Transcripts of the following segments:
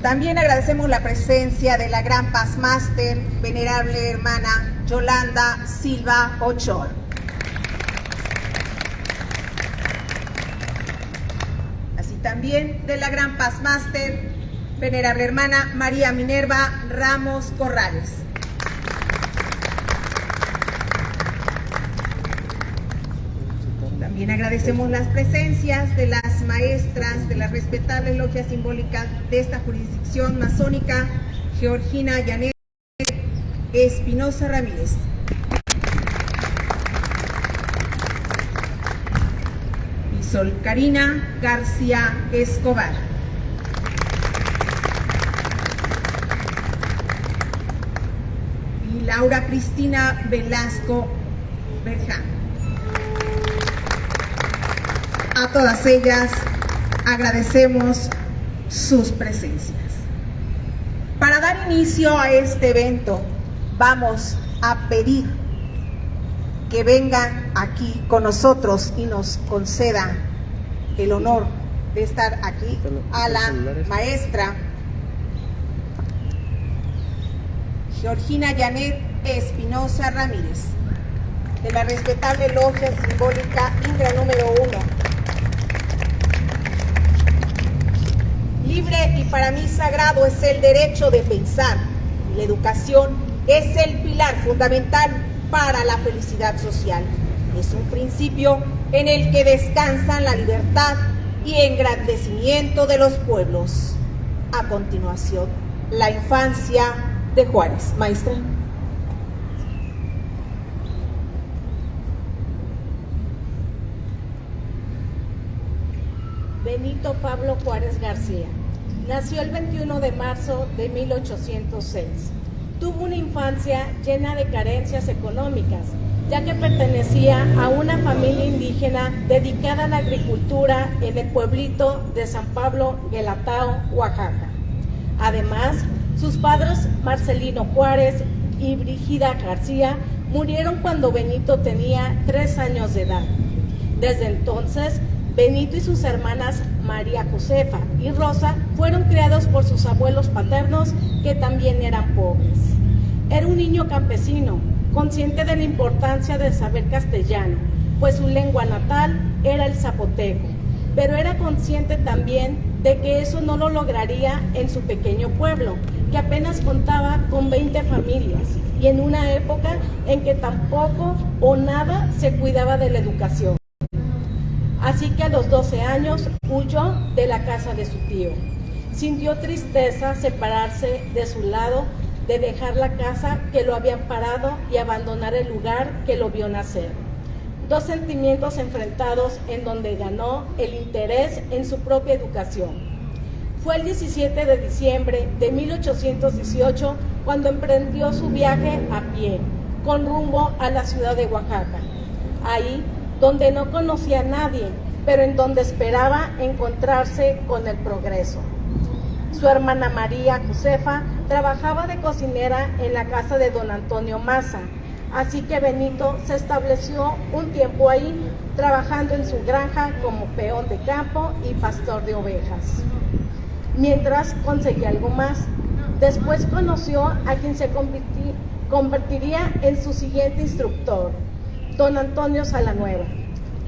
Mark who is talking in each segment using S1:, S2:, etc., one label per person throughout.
S1: También agradecemos la presencia de la Gran Paz Máster, venerable hermana Yolanda Silva Ochoa. Así también de la Gran Paz Máster, venerable hermana María Minerva Ramos Corrales. También agradecemos las presencias de las maestras de las respetables logias simbólicas de esta jurisdicción masónica, Georgina Yanet Espinosa Ramírez. Y Sol Karina García Escobar. Y Laura Cristina Velasco Berján. A todas ellas agradecemos sus presencias. Para dar inicio a este evento, vamos a pedir que vengan aquí con nosotros y nos concedan el honor de estar aquí a la maestra Georgina Yanet Espinosa Ramírez, de la respetable logia simbólica Indra número 1. Libre y para mí sagrado es el derecho de pensar. La educación es el pilar fundamental para la felicidad social. Es un principio en el que descansan la libertad y engrandecimiento de los pueblos. A continuación, la infancia de Juárez. Maestra.
S2: Benito Pablo Juárez García. Nació el 21 de marzo de 1806. Tuvo una infancia llena de carencias económicas, ya que pertenecía a una familia indígena dedicada a la agricultura en el pueblito de San Pablo, Guelatao, Oaxaca. Además, sus padres Marcelino Juárez y Brígida García murieron cuando Benito tenía 3 años de edad. Desde entonces, Benito y sus hermanas María Josefa y Rosa fueron criados por sus abuelos paternos, que también eran pobres. Era un niño campesino, consciente de la importancia de saber castellano, pues su lengua natal era el zapoteco, pero era consciente también de que eso no lo lograría en su pequeño pueblo, que apenas contaba con 20 familias, y en una época en que tampoco o nada se cuidaba de la educación. Así que a los 12 años huyó de la casa de su tío. Sintió tristeza separarse de su lado, de dejar la casa que lo había amparado y abandonar el lugar que lo vio nacer. 2 sentimientos enfrentados en donde ganó el interés en su propia educación. Fue el 17 de diciembre de 1818 cuando emprendió su viaje a pie, con rumbo a la ciudad de Oaxaca. Ahí, donde no conocía a nadie, pero en donde esperaba encontrarse con el progreso. Su hermana María Josefa trabajaba de cocinera en la casa de don Antonio Maza, así que Benito se estableció un tiempo ahí, trabajando en su granja como peón de campo y pastor de ovejas. Mientras conseguía algo más, después conoció a quien se convertiría en su siguiente instructor, don Antonio Salanueva,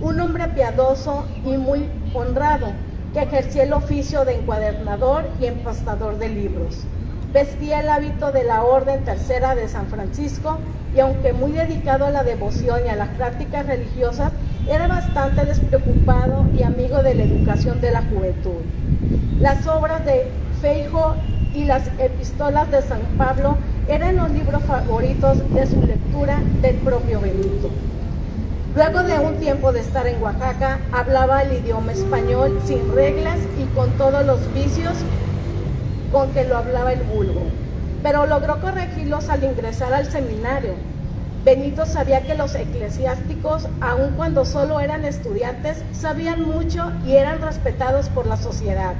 S2: un hombre piadoso y muy honrado que ejercía el oficio de encuadernador y empastador de libros. Vestía el hábito de la Orden Tercera de San Francisco y aunque muy dedicado a la devoción y a las prácticas religiosas, era bastante despreocupado y amigo de la educación de la juventud. Las obras de Feijoo y las epístolas de San Pablo eran los libros favoritos de su lectura del propio Benito. Luego de un tiempo de estar en Oaxaca, hablaba el idioma español sin reglas y con todos los vicios con que lo hablaba el vulgo, pero logró corregirlos al ingresar al seminario. Benito sabía que los eclesiásticos, aun cuando solo eran estudiantes, sabían mucho y eran respetados por la sociedad.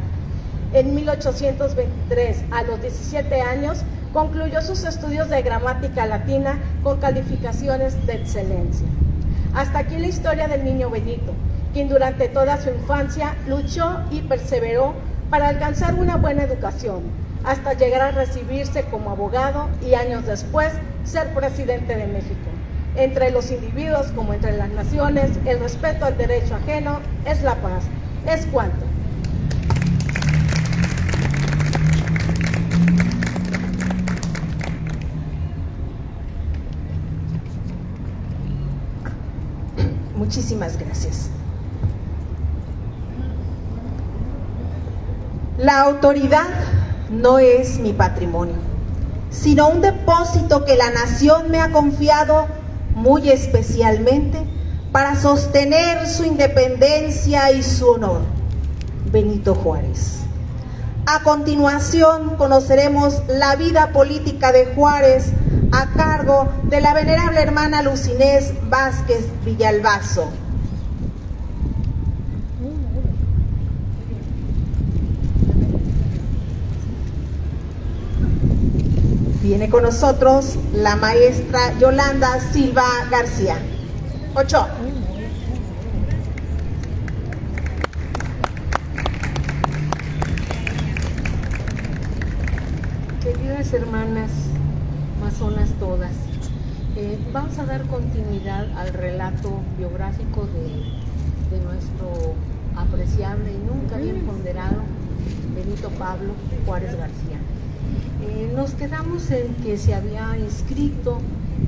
S2: En 1823, a los 17 años, concluyó sus estudios de gramática latina con calificaciones de excelencia. Hasta aquí la historia del niño Benito, quien durante toda su infancia luchó y perseveró para alcanzar una buena educación, hasta llegar a recibirse como abogado y años después ser presidente de México. Entre los individuos como entre las naciones, el respeto al derecho ajeno es la paz. Es cuanto.
S1: Muchísimas gracias. La autoridad no es mi patrimonio, sino un depósito que la nación me ha confiado muy especialmente para sostener su independencia y su honor. Benito Juárez. A continuación conoceremos la vida política de Juárez a cargo de la venerable hermana Luz Inés Vázquez Villalbazo. Viene con nosotros la maestra Yolanda Silva García. 8.
S3: Queridas hermanas, masonas todas, vamos a dar continuidad al relato biográfico de nuestro apreciable y nunca bien ponderado Benito Pablo Juárez García. Nos quedamos en que se había inscrito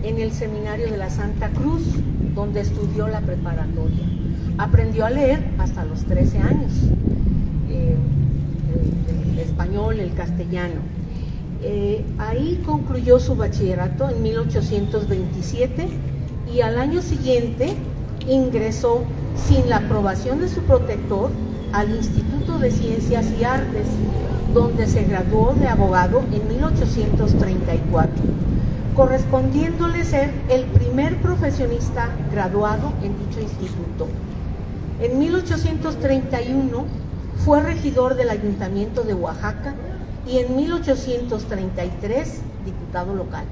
S3: en el seminario de la Santa Cruz, donde estudió la preparatoria. Aprendió a leer hasta los 13 años, el español, el castellano. Ahí concluyó su bachillerato en 1827 y al año siguiente ingresó sin la aprobación de su protector al Instituto de Ciencias y Artes, donde se graduó de abogado en 1834, correspondiéndole ser el primer profesionista graduado en dicho instituto. En 1831 fue regidor del Ayuntamiento de Oaxaca y en 1833 diputado local.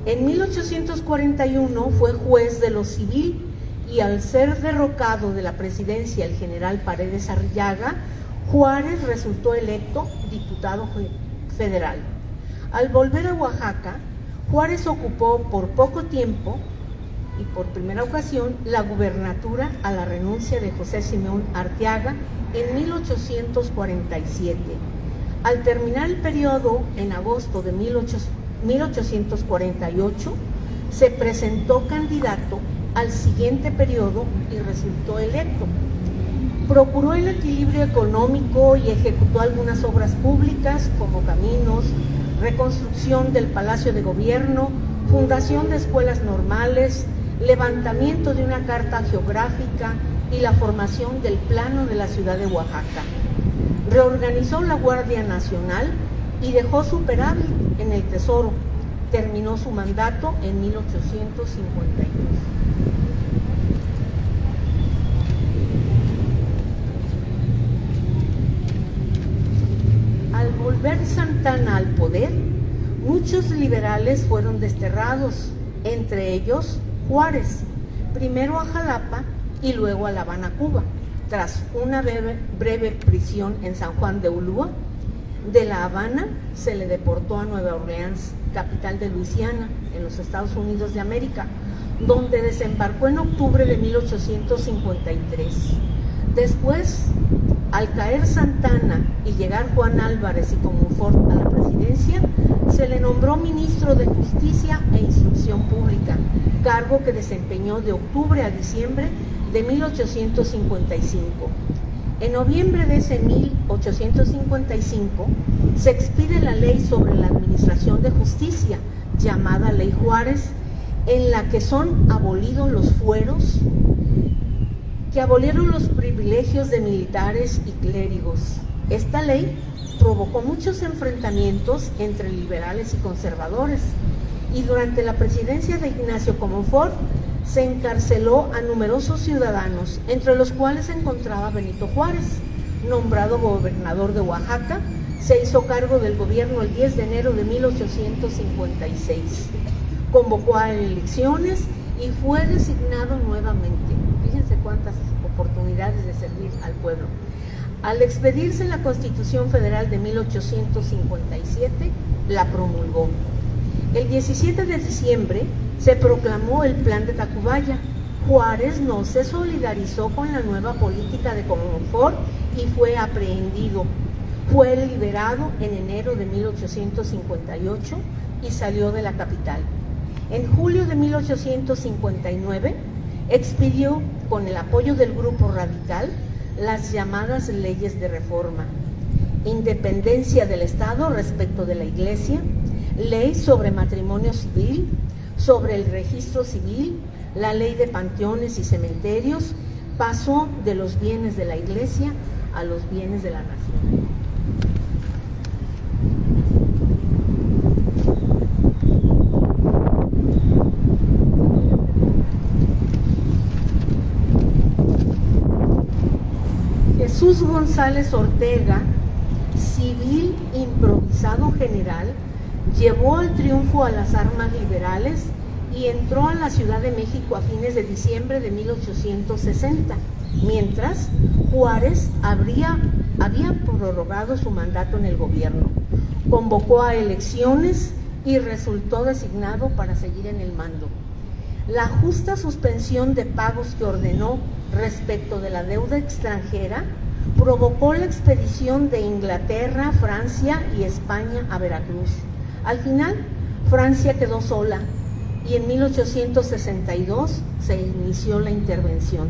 S3: En 1841 fue juez de lo civil y al ser derrocado de la presidencia el general Paredes Arrillaga, Juárez resultó electo diputado federal. Al volver a Oaxaca, Juárez ocupó por poco tiempo y por primera ocasión la gubernatura a la renuncia de José Simeón Arteaga en 1847. Al terminar el periodo, en agosto de 1848, se presentó candidato al siguiente periodo y resultó electo. Procuró el equilibrio económico y ejecutó algunas obras públicas como caminos, reconstrucción del Palacio de Gobierno, fundación de escuelas normales, levantamiento de una carta geográfica y la formación del plano de la ciudad de Oaxaca. Reorganizó la Guardia Nacional y dejó superávit en el Tesoro. Terminó su mandato en 1852. Al volver Santana al poder, muchos liberales fueron desterrados, entre ellos Juárez, primero a Jalapa y luego a La Habana, Cuba. Tras una breve prisión en San Juan de Ulúa, de La Habana se le deportó a Nueva Orleans, capital de Luisiana, en los Estados Unidos de América, donde desembarcó en octubre de 1853. Después, al caer Santana y llegar Juan Álvarez y Comonfort a la presidencia, se le nombró ministro de Justicia e Instrucción Pública, cargo que desempeñó de octubre a diciembre de 1855. En noviembre de ese 1855 se expide la ley sobre la administración de justicia, llamada Ley Juárez, en la que son abolidos los fueros, que abolieron los privilegios de militares y clérigos. Esta ley provocó muchos enfrentamientos entre liberales y conservadores, y durante la presidencia de Ignacio Comonfort se encarceló a numerosos ciudadanos, entre los cuales se encontraba Benito Juárez. Nombrado gobernador de Oaxaca, se hizo cargo del gobierno el 10 de enero de 1856. Convocó a elecciones y fue designado nuevamente. Fíjense cuántas oportunidades posibilidades de servir al pueblo. Al expedirse la Constitución Federal de 1857, la promulgó. El 17 de diciembre se proclamó el Plan de Tacubaya. Juárez no se solidarizó con la nueva política de confort y fue aprehendido. Fue liberado en enero de 1858 y salió de la capital. En julio de 1859 expidió, con el apoyo del grupo radical, las llamadas leyes de reforma: independencia del Estado respecto de la Iglesia, ley sobre matrimonio civil, sobre el registro civil, la ley de panteones y cementerios. Pasó de los bienes de la Iglesia a los bienes de la nación. Jesús González Ortega, civil improvisado general, llevó al triunfo a las armas liberales y entró a la Ciudad de México a fines de diciembre de 1860, mientras Juárez había prorrogado su mandato en el gobierno. Convocó a elecciones y resultó designado para seguir en el mando. La justa suspensión de pagos que ordenó respecto de la deuda extranjera provocó la expedición de Inglaterra, Francia y España a Veracruz. Al final, Francia quedó sola y en 1862 se inició la intervención.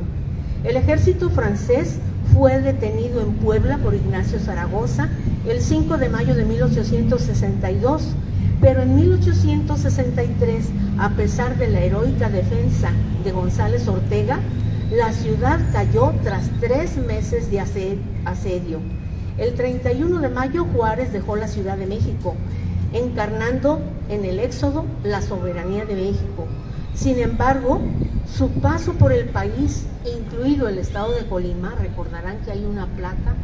S3: El ejército francés fue detenido en Puebla por Ignacio Zaragoza el 5 de mayo de 1862, pero en 1863, a pesar de la heroica defensa de González Ortega, la ciudad cayó tras 3 meses de asedio. El 31 de mayo Juárez dejó la Ciudad de México, encarnando en el éxodo la soberanía de México. Sin embargo, su paso por el país, incluido el estado de Colima, recordarán que hay una placa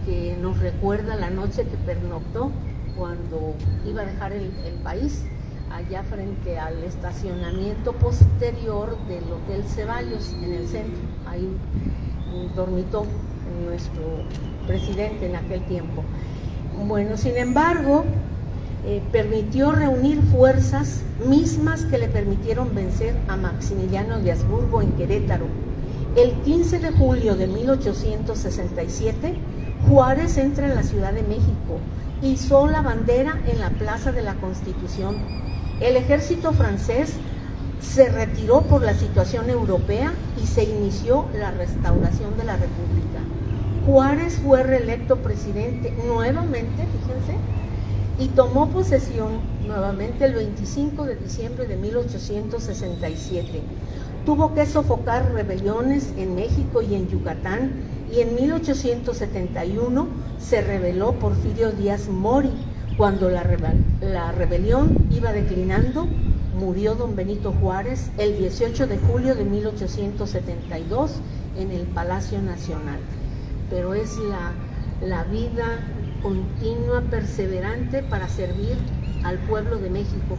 S3: que nos recuerda la noche que pernoctó cuando iba a dejar el país, allá frente al estacionamiento posterior del Hotel Ceballos en el centro. Ahí dormitó nuestro presidente en aquel tiempo. Bueno, sin embargo, permitió reunir fuerzas mismas que le permitieron vencer a Maximiliano de Habsburgo en Querétaro. El 15 de julio de 1867, Juárez entra en la Ciudad de México, izó la bandera en la Plaza de la Constitución. El ejército francés se retiró por la situación europea y se inició la restauración de la República. Juárez fue reelecto presidente nuevamente, fíjense, y tomó posesión nuevamente el 25 de diciembre de 1867. Tuvo que sofocar rebeliones en México y en Yucatán, y en 1871 se rebeló Porfirio Díaz Mori. Cuando la rebelión iba declinando, murió don Benito Juárez el 18 de julio de 1872 en el Palacio Nacional. Pero es la vida continua, perseverante para servir al pueblo de México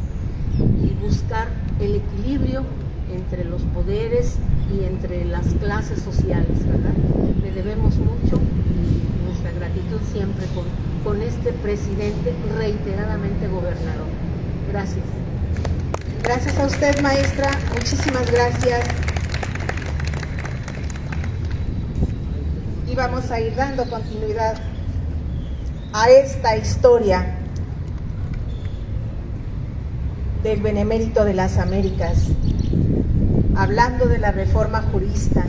S3: y buscar el equilibrio entre los poderes y entre las clases sociales, ¿verdad? Le debemos mucho y nuestra gratitud siempre con este presidente reiteradamente gobernador. Gracias.
S1: Gracias a usted, maestra. Muchísimas gracias. Y vamos a ir dando continuidad a esta historia del Benemérito de las Américas. Hablando de la reforma jurista,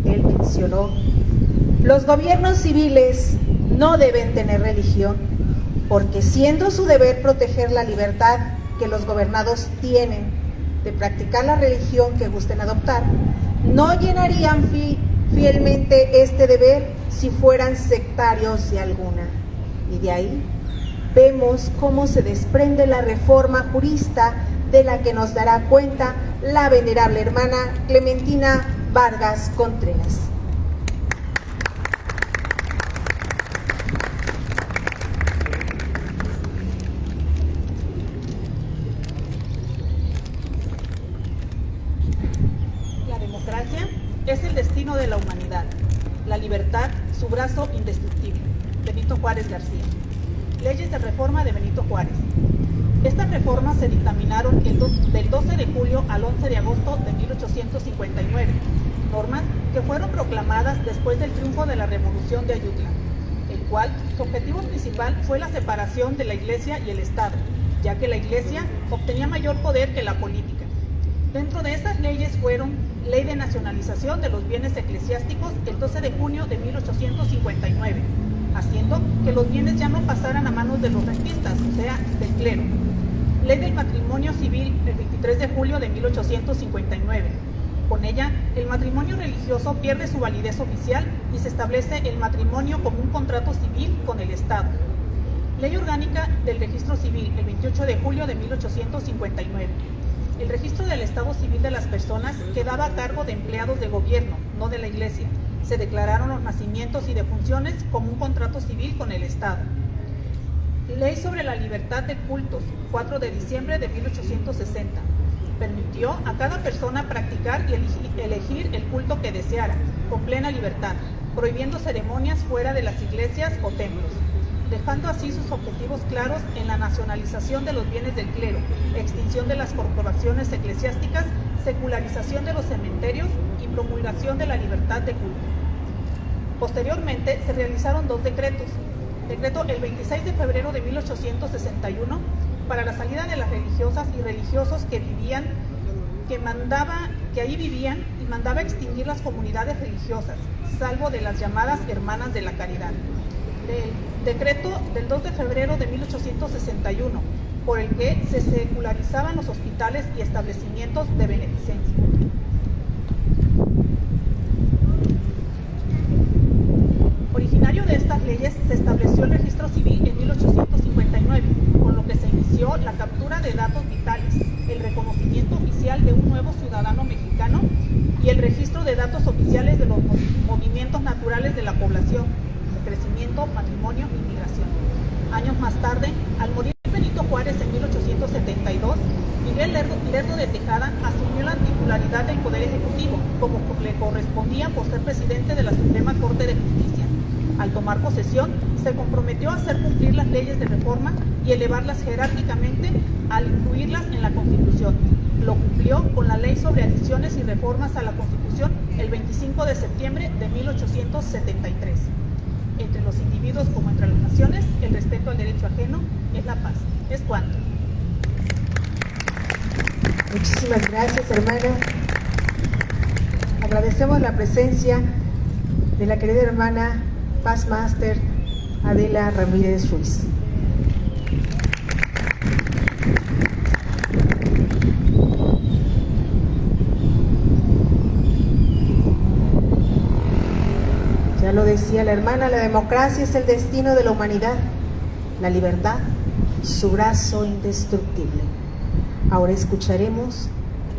S1: él mencionó: los gobiernos civiles no deben tener religión, porque siendo su deber proteger la libertad que los gobernados tienen de practicar la religión que gusten adoptar, no llenarían fielmente este deber si fueran sectarios de alguna. Y de ahí vemos cómo se desprende la reforma jurista, de la que nos dará cuenta la venerable hermana Clementina Vargas Contreras.
S2: La democracia
S4: es el destino de la humanidad. La libertad, su brazo indestructible. Benito Juárez García. Leyes de reforma de Benito Juárez. Estas reformas se dictaminaron del 12 de julio al 11 de agosto de 1859, normas que fueron proclamadas después del triunfo de la Revolución de Ayutla, el cual su objetivo principal fue la separación de la Iglesia y el Estado, ya que la Iglesia obtenía mayor poder que la política. Dentro de esas leyes fueron Ley de Nacionalización de los Bienes Eclesiásticos el 12 de junio de 1859, haciendo que los bienes ya no pasaran a manos de los rentistas, o sea, del clero. Ley del Matrimonio Civil el 23 de julio de 1859. Con ella, el matrimonio religioso pierde su validez oficial y se establece el matrimonio como un contrato civil con el Estado. Ley Orgánica del Registro Civil el 28 de julio de 1859. El registro del estado civil de las personas quedaba a cargo de empleados de gobierno, no de la Iglesia. Se declararon los nacimientos y defunciones como un contrato civil con el Estado. Ley sobre la libertad de cultos, 4 de diciembre de 1860. Permitió a cada persona practicar y elegir el culto que deseara, con plena libertad, prohibiendo ceremonias fuera de las iglesias o templos, dejando así sus objetivos claros en la nacionalización de los bienes del clero, extinción de las corporaciones eclesiásticas, secularización de los cementerios y promulgación de la libertad de culto. Posteriormente se realizaron 2 decretos. Decreto el 26 de febrero de 1861 para la salida de las religiosas y religiosos que ahí vivían y mandaba extinguir las comunidades religiosas, salvo de las llamadas Hermanas de la Caridad. Decreto del 2 de febrero de 1861, por el que se secularizaban los hospitales y establecimientos de beneficencia. Originario de estas leyes, se estableció el registro civil en 1859, con lo que se inició la captura de datos vitales, el reconocimiento oficial de un nuevo ciudadano mexicano y el registro de datos oficiales de los movimientos naturales de la población, crecimiento, matrimonio y migración. Años más tarde, al morir Benito Juárez en 1872, Miguel Lerdo de Tejada asumió la titularidad del Poder Ejecutivo, como le correspondía por ser presidente de la Suprema Corte de Justicia. Al tomar posesión, se comprometió a hacer cumplir las leyes de reforma y elevarlas jerárquicamente al incluirlas en la Constitución. Lo cumplió con la Ley sobre Adiciones y Reformas a la Constitución el 25 de septiembre de 1873. Entre los individuos como entre las naciones, el respeto al derecho ajeno es la paz. Es cuanto.
S1: Muchísimas gracias, hermana. Agradecemos la presencia de la querida hermana Paz Master Adela Ramírez Ruiz. Ya lo decía la hermana, la democracia es el destino de la humanidad, la libertad, su brazo indestructible. Ahora escucharemos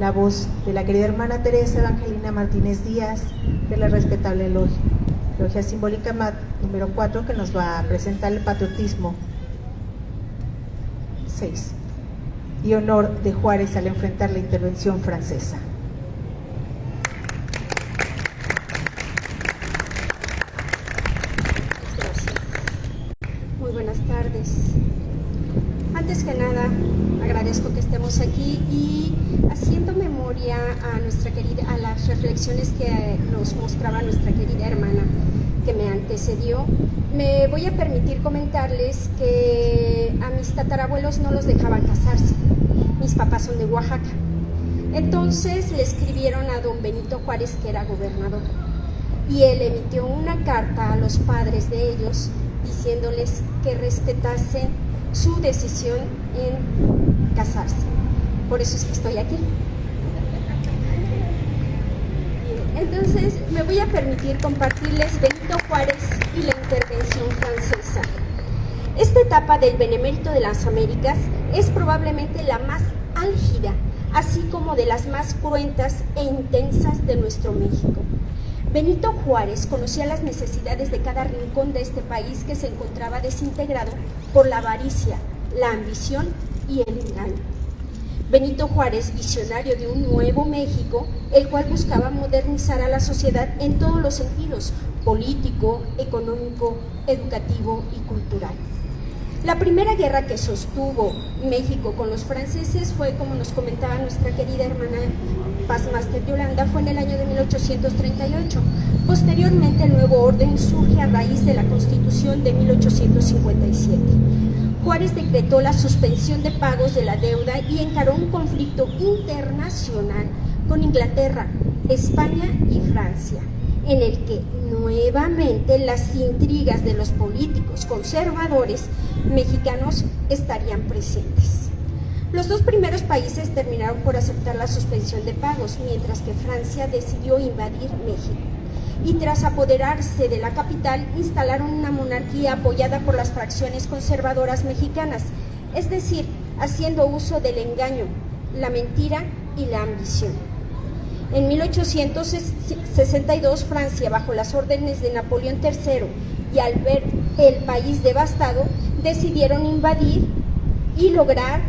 S1: la voz de la querida hermana Teresa Evangelina Martínez Díaz, de la respetable Logia Simbólica número 4, que nos va a presentar el patriotismo 6 y honor de Juárez al enfrentar la intervención francesa.
S5: Gracias. Muy buenas tardes. Antes que nada, agradezco que estemos aquí y haciendo memoria a las reflexiones que nos mostraba nuestra querida hermana que me antecedió, me voy a permitir comentarles que a mis tatarabuelos no los dejaban casarse. Mis papás son de Oaxaca. Entonces le escribieron a don Benito Juárez, que era gobernador, y él emitió una carta a los padres de ellos diciéndoles que respetasen su decisión en casarse. Por eso es que estoy aquí. Entonces me voy a permitir compartirles Benito Juárez y la intervención francesa. Esta etapa del Benemérito de las Américas es probablemente la más álgida, así como de las más cruentas e intensas de nuestro México. Benito Juárez conocía las necesidades de cada rincón de este país, que se encontraba desintegrado por la avaricia, la ambición y el engaño. Benito Juárez, visionario de un nuevo México, el cual buscaba modernizar a la sociedad en todos los sentidos, político, económico, educativo y cultural. La primera guerra que sostuvo México con los franceses fue, como nos comentaba nuestra querida hermana Paz Master Yolanda, fue en el año de 1838. Posteriormente, el nuevo orden surge a raíz de la Constitución de 1857. Juárez decretó la suspensión de pagos de la deuda y encaró un conflicto internacional con Inglaterra, España y Francia, en el que nuevamente las intrigas de los políticos conservadores mexicanos estarían presentes. Los dos primeros países terminaron por aceptar la suspensión de pagos, mientras que Francia decidió invadir México y tras apoderarse de la capital instalaron una monarquía apoyada por las fracciones conservadoras mexicanas, es decir, haciendo uso del engaño, la mentira y la ambición. En 1862, Francia, bajo las órdenes de Napoleón III y al ver el país devastado, decidieron invadir y lograr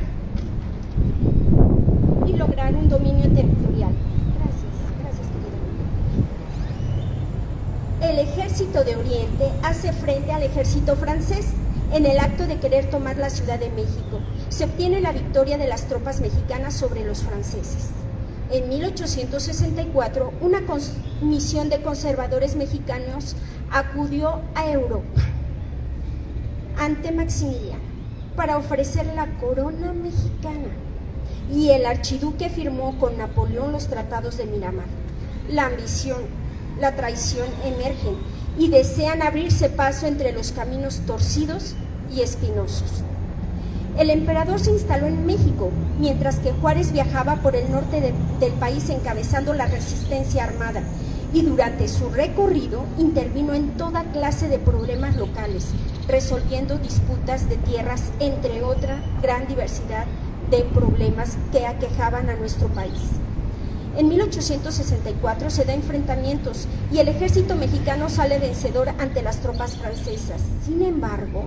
S5: un dominio territorial. Gracias, querida. El ejército de Oriente hace frente al ejército francés en el acto de querer tomar la Ciudad de México. Se obtiene la victoria de las tropas mexicanas sobre los franceses. En 1864, una comisión de conservadores mexicanos acudió a Europa ante Maximiliano para ofrecer la corona mexicana y el archiduque firmó con Napoleón los tratados de Miramar. La ambición, la traición emergen y desean abrirse paso entre los caminos torcidos y espinosos. El emperador se instaló en México, mientras que Juárez viajaba por el norte del país encabezando la resistencia armada y durante su recorrido intervino en toda clase de problemas locales, resolviendo disputas de tierras, entre otra gran diversidad de problemas que aquejaban a nuestro país. En 1864 se da enfrentamientos y el ejército mexicano sale vencedor ante las tropas francesas. Sin embargo,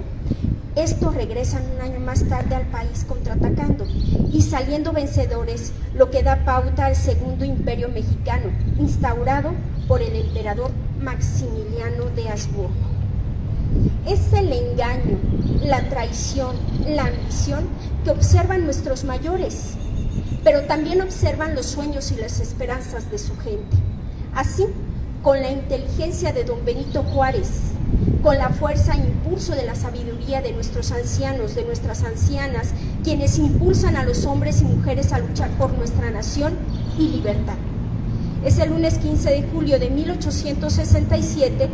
S5: estos regresan un año más tarde al país contraatacando y saliendo vencedores, lo que da pauta al Segundo Imperio Mexicano, instaurado por el emperador Maximiliano de Habsburgo. Es el engaño, la traición, la ambición que observan nuestros mayores, pero también observan los sueños y las esperanzas de su gente. Así, con la inteligencia de don Benito Juárez, con la fuerza e impulso de la sabiduría de nuestros ancianos, de nuestras ancianas, quienes impulsan a los hombres y mujeres a luchar por nuestra nación y libertad. Es el lunes 15 de julio de 1867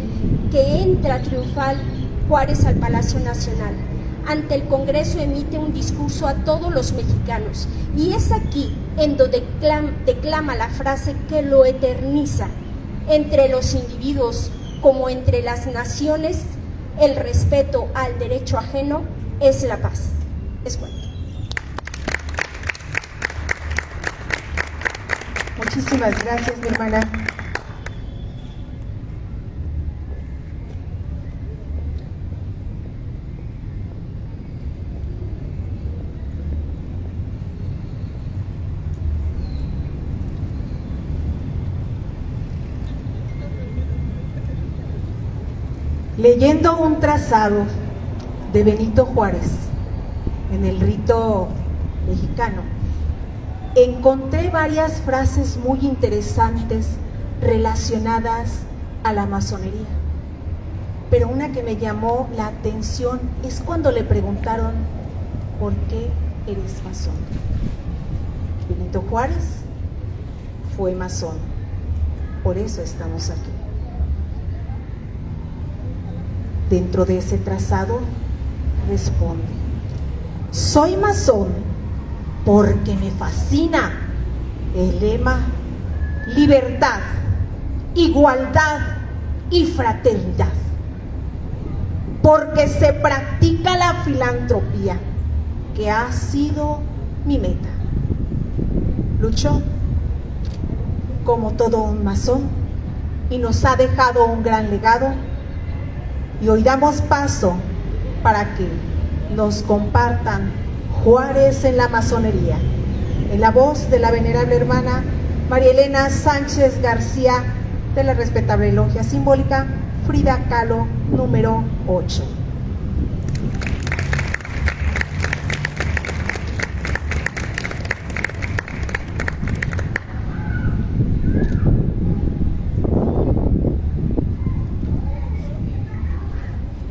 S5: que entra triunfal Juárez al Palacio Nacional. Ante el Congreso emite un discurso a todos los mexicanos y es aquí en donde declama la frase que lo eterniza: entre los individuos como entre las naciones, el respeto al derecho ajeno es la paz. Es cuento.
S1: Muchísimas gracias, mi hermana. Leyendo un trazado de Benito Juárez en el rito mexicano, encontré varias frases muy interesantes relacionadas a la masonería, pero una que me llamó la atención es cuando le preguntaron: ¿por qué eres masón? Benito Juárez fue masón, por eso estamos aquí. Dentro de ese trazado responde: soy masón porque me fascina el lema libertad, igualdad y fraternidad, porque se practica la filantropía, que ha sido mi meta. Luchó como todo un masón y nos ha dejado un gran legado. Y hoy damos paso para que nos compartan Juárez en la masonería. en la voz de la venerable hermana María Elena Sánchez García, de la respetable logia simbólica Frida Kahlo número 8.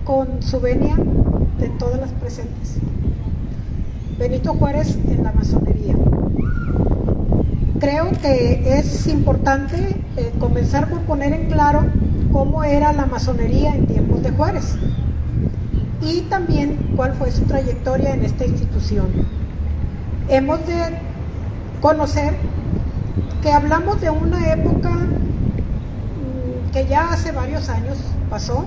S6: Con su venia de todas las presentes. Benito Juárez en la masonería. Creo que es importante comenzar por poner en claro cómo era la masonería en tiempos de Juárez y también cuál fue su trayectoria en esta institución. Hemos de conocer que hablamos de una época que ya hace varios años pasó,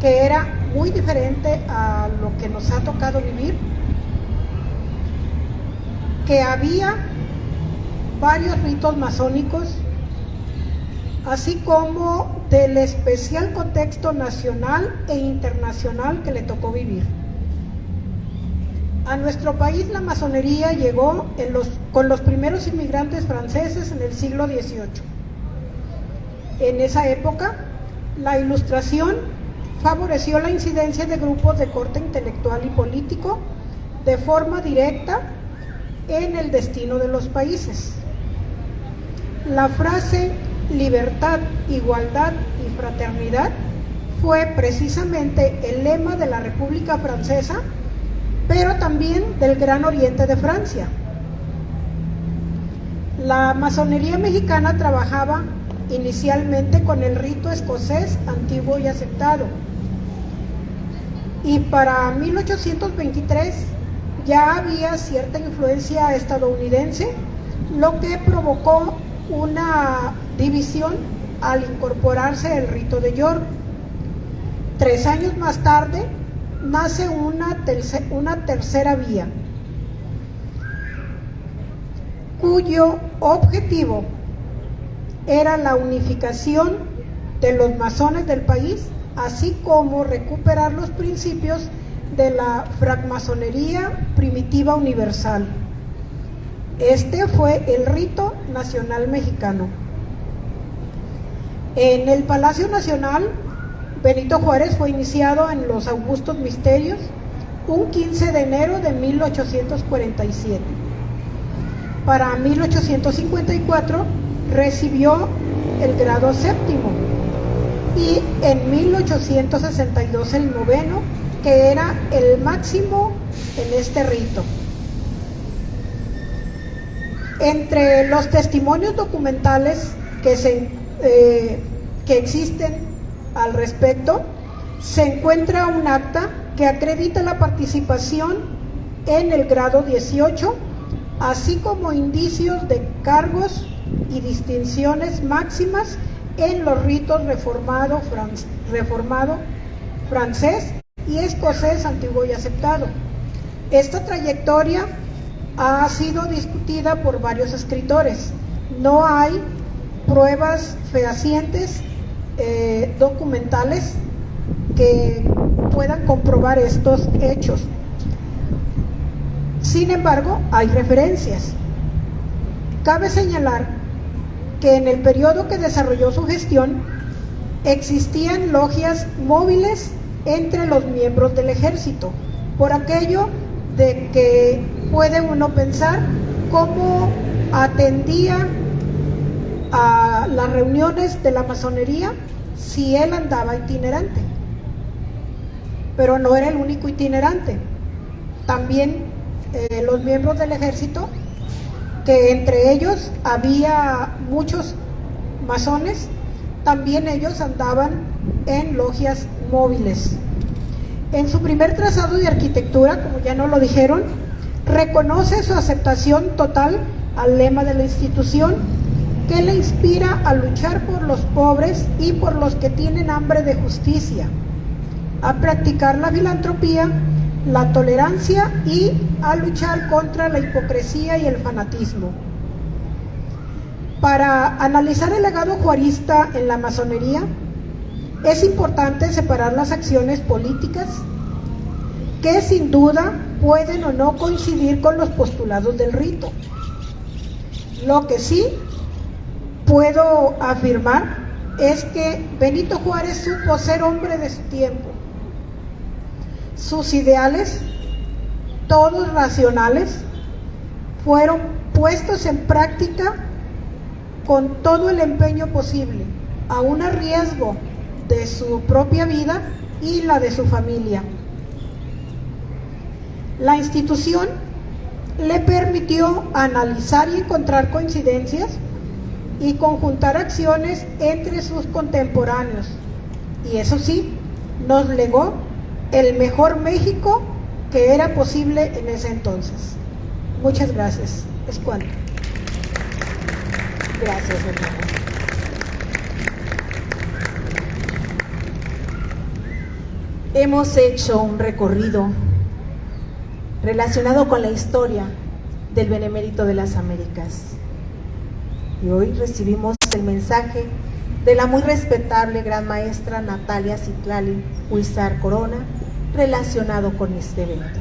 S6: que era muy diferente a lo que nos ha tocado vivir, que había varios ritos masónicos, así como del especial contexto nacional e internacional que le tocó vivir. A nuestro país la masonería llegó con los primeros inmigrantes franceses en el siglo XVIII. En esa época, la Ilustración favoreció la incidencia de grupos de corte intelectual y político de forma directa en el destino de los países. La frase libertad, igualdad y fraternidad fue precisamente el lema de la República Francesa, pero también del Gran Oriente de Francia. La masonería mexicana trabajaba inicialmente con el rito escocés antiguo y aceptado, y para 1823 ya había cierta influencia estadounidense, lo que provocó una división al incorporarse el rito de York. 3 años más tarde nace una tercera vía, cuyo objetivo era la unificación de los masones del país, así como recuperar los principios de la francmasonería primitiva universal. Este fue el rito nacional mexicano. En el Palacio Nacional, Benito Juárez fue iniciado en los Augustos Misterios un 15 de enero de 1847. Para 1854 recibió el grado séptimo y en 1862 el noveno, que era el máximo en este rito. Entre los testimonios documentales que existen al respecto, se encuentra un acta que acredita la participación en el grado 18, así como indicios de cargos y distinciones máximas en los ritos reformado francés y escocés antiguo y aceptado. Esta trayectoria ha sido discutida por varios escritores. No hay pruebas fehacientes documentales que puedan comprobar estos hechos. Sin embargo, hay referencias. Cabe señalar que en el periodo que desarrolló su gestión existían logias móviles entre los miembros del ejército, por aquello de que puede uno pensar cómo atendía a las reuniones de la masonería si él andaba itinerante. Pero no era el único itinerante. También los miembros del ejército, que entre ellos había muchos masones, también ellos andaban en logias móviles. En su primer trazado de arquitectura, como ya nos lo dijeron, reconoce su aceptación total al lema de la institución, que le inspira a luchar por los pobres y por los que tienen hambre de justicia, a practicar la filantropía, la tolerancia y a luchar contra la hipocresía y el fanatismo. Para analizar el legado juarista en la masonería, es importante separar las acciones políticas que sin duda pueden o no coincidir con los postulados del rito, Lo que sí puedo afirmar es que Benito Juárez supo ser hombre de su tiempo. Sus ideales, todos racionales, fueron puestos en práctica con todo el empeño posible, aún a riesgo de su propia vida y la de su familia. La institución le permitió analizar y encontrar coincidencias y conjuntar acciones entre sus contemporáneos. Y eso sí, nos legó el mejor México que era posible en ese entonces. Muchas gracias. Es cuanto.
S3: Gracias, hermana. Hemos hecho un recorrido relacionado con la historia del Benemérito de las Américas. Y hoy recibimos el mensaje de la muy respetable gran maestra Natalia Citlali Huizar Corona relacionado con este evento.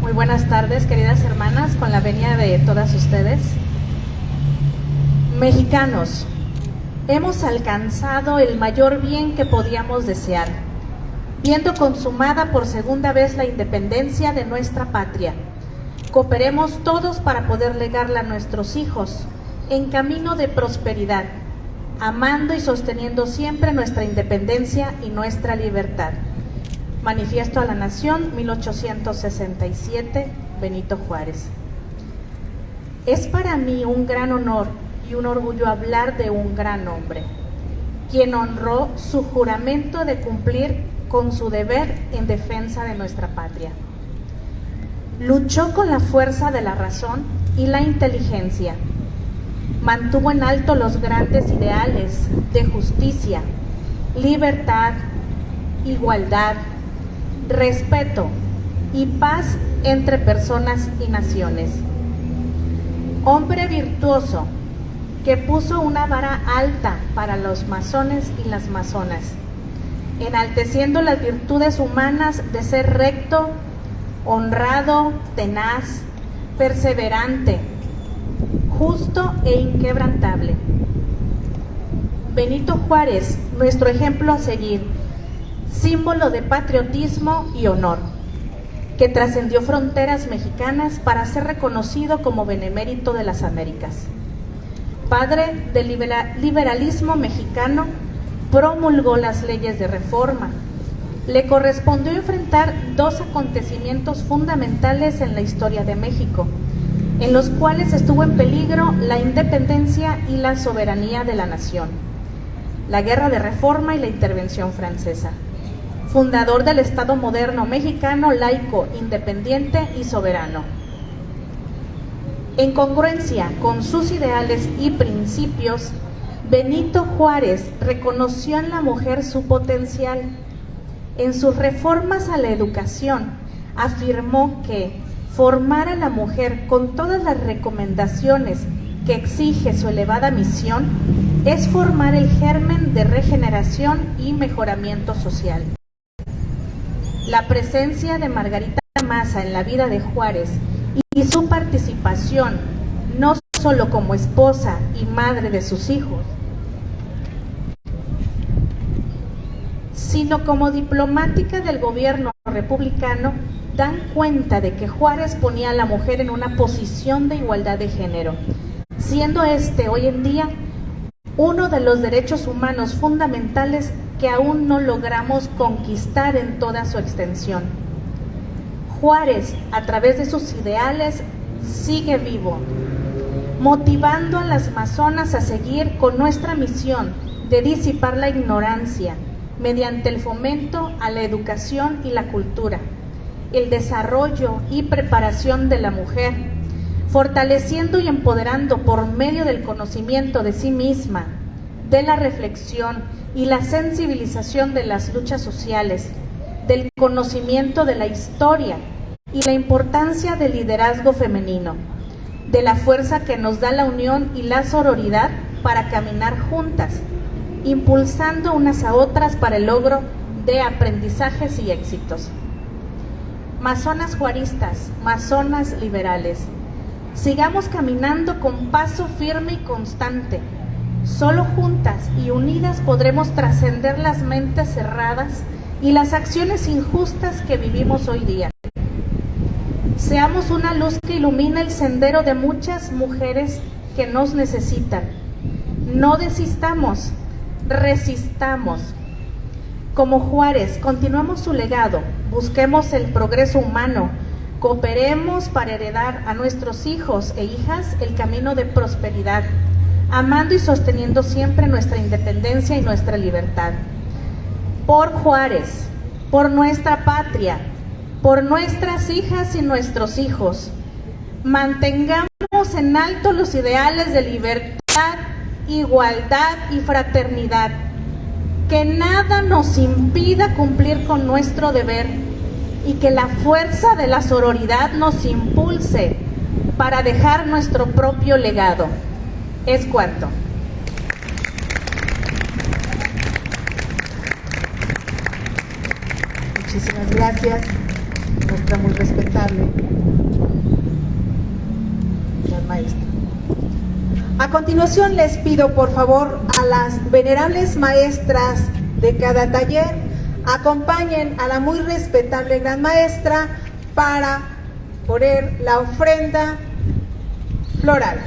S7: Muy buenas tardes, queridas hermanas, con la venia de todas ustedes. Mexicanos, hemos alcanzado el mayor bien que podíamos desear, viendo consumada por segunda vez la independencia de nuestra patria. Cooperemos todos para poder legarla a nuestros hijos en camino de prosperidad, amando y sosteniendo siempre nuestra independencia y nuestra libertad. Manifiesto a la Nación, 1867, Benito Juárez. Es para mí un gran honor y un orgullo hablar de un gran hombre, quien honró su juramento de cumplir con su deber en defensa de nuestra patria. Luchó con la fuerza de la razón y la inteligencia. Mantuvo en alto los grandes ideales de justicia, libertad, igualdad, respeto y paz entre personas y naciones. Hombre virtuoso que puso una vara alta para los masones y las masonas, enalteciendo las virtudes humanas de ser recto, honrado, tenaz, perseverante, justo e inquebrantable. Benito Juárez, nuestro ejemplo a seguir, símbolo de patriotismo y honor, que trascendió fronteras mexicanas para ser reconocido como Benemérito de las Américas. Padre del liberalismo mexicano, promulgó las leyes de reforma. Le correspondió enfrentar dos acontecimientos fundamentales en la historia de México, en los cuales estuvo en peligro la independencia y la soberanía de la nación: la Guerra de Reforma y la Intervención Francesa. Fundador del Estado moderno mexicano, laico, independiente y soberano. En congruencia con sus ideales y principios, Benito Juárez reconoció en la mujer su potencial. En sus reformas a la educación, afirmó que formar a la mujer con todas las recomendaciones que exige su elevada misión es formar el germen de regeneración y mejoramiento social. La presencia de Margarita Maza en la vida de Juárez y su participación, no solo como esposa y madre de sus hijos, sino como diplomática del gobierno republicano, dan cuenta de que Juárez ponía a la mujer en una posición de igualdad de género, siendo este hoy en día uno de los derechos humanos fundamentales que aún no logramos conquistar en toda su extensión. Juárez, a través de sus ideales, sigue vivo, motivando a las masonas a seguir con nuestra misión de disipar la ignorancia mediante el fomento a la educación y la cultura, el desarrollo y preparación de la mujer, fortaleciendo y empoderando por medio del conocimiento de sí misma, de la reflexión y la sensibilización de las luchas sociales, del conocimiento de la historia y la importancia del liderazgo femenino, de la fuerza que nos da la unión y la sororidad para caminar juntas, impulsando unas a otras para el logro de aprendizajes y éxitos. Mazonas juaristas, mazonas liberales, sigamos caminando con paso firme y constante. Solo juntas y unidas podremos trascender las mentes cerradas y las acciones injustas que vivimos hoy día. Seamos una luz que ilumina el sendero de muchas mujeres que nos necesitan. No desistamos, resistamos. Como Juárez, continuemos su legado, busquemos el progreso humano, cooperemos para heredar a nuestros hijos e hijas el camino de prosperidad, amando y sosteniendo siempre nuestra independencia y nuestra libertad. Por Juárez, por nuestra patria, por nuestras hijas y nuestros hijos, mantengamos en alto los ideales de libertad, igualdad y fraternidad. Que nada nos impida cumplir con nuestro deber y que la fuerza de la sororidad nos impulse para dejar nuestro propio legado. Es cuanto.
S1: Muchísimas gracias, nuestra muy respetable gran maestra. A continuación les pido por favor a las venerables maestras de cada taller acompañen a la muy respetable gran maestra para poner la ofrenda floral.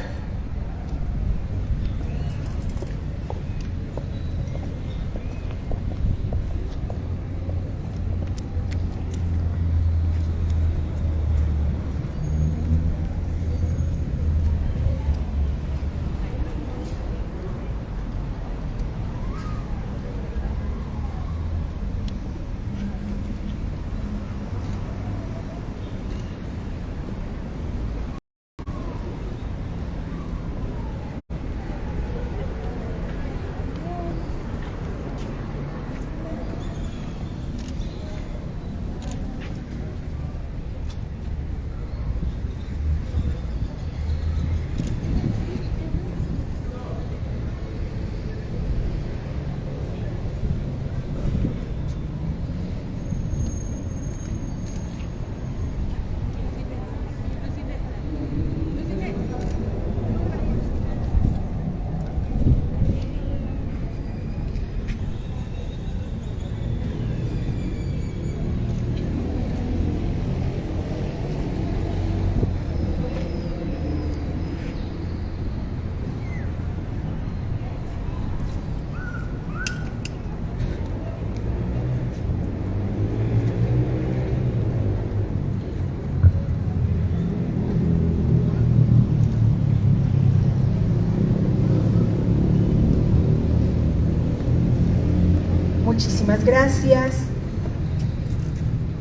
S1: Muchísimas gracias.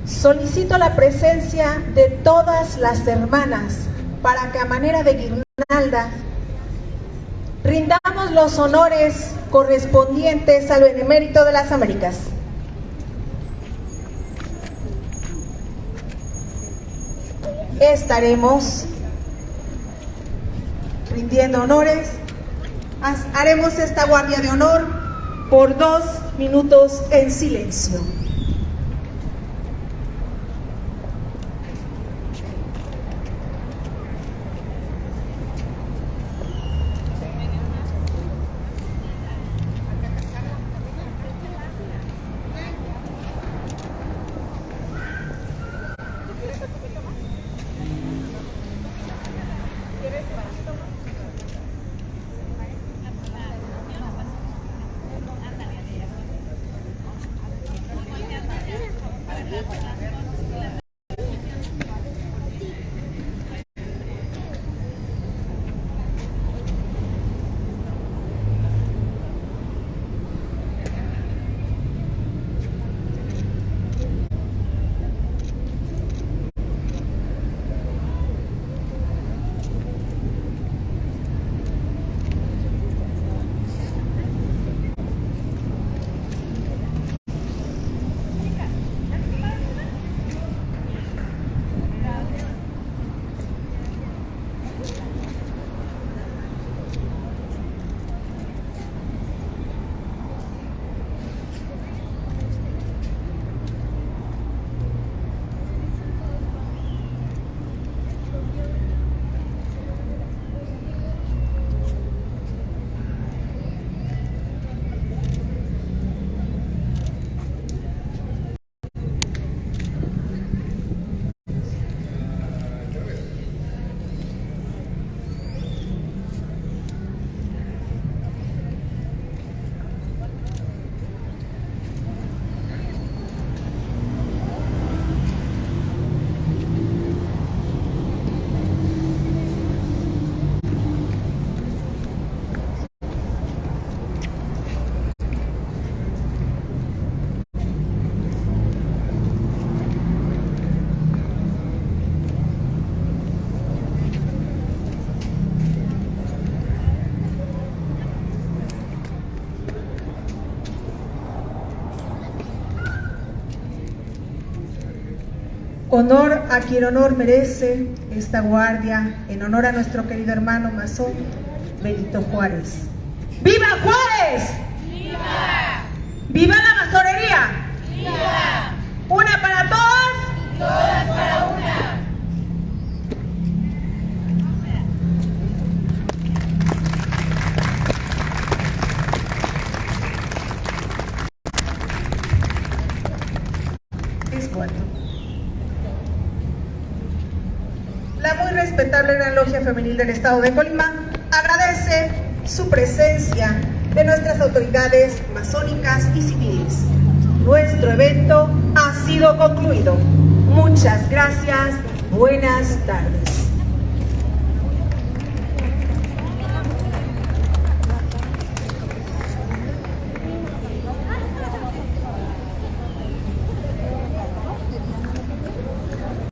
S1: Solicito la presencia de todas las hermanas para que a manera de guirnalda rindamos los honores correspondientes al Benemérito de las Américas. Estaremos rindiendo honores. Haremos esta guardia de honor por 2 minutos en silencio. Honor a quien honor merece esta guardia, en honor a nuestro querido hermano masón Benito Juárez. ¡Viva Juárez! ¡Viva! ¡Viva la masonería! ¡Viva! ¡Una para todas! ¡Todas para una! La muy respetable Gran Logia Femenil del Estado de Colima agradece su presencia de nuestras autoridades masónicas y civiles. Nuestro evento ha sido concluido. Muchas gracias. Buenas tardes.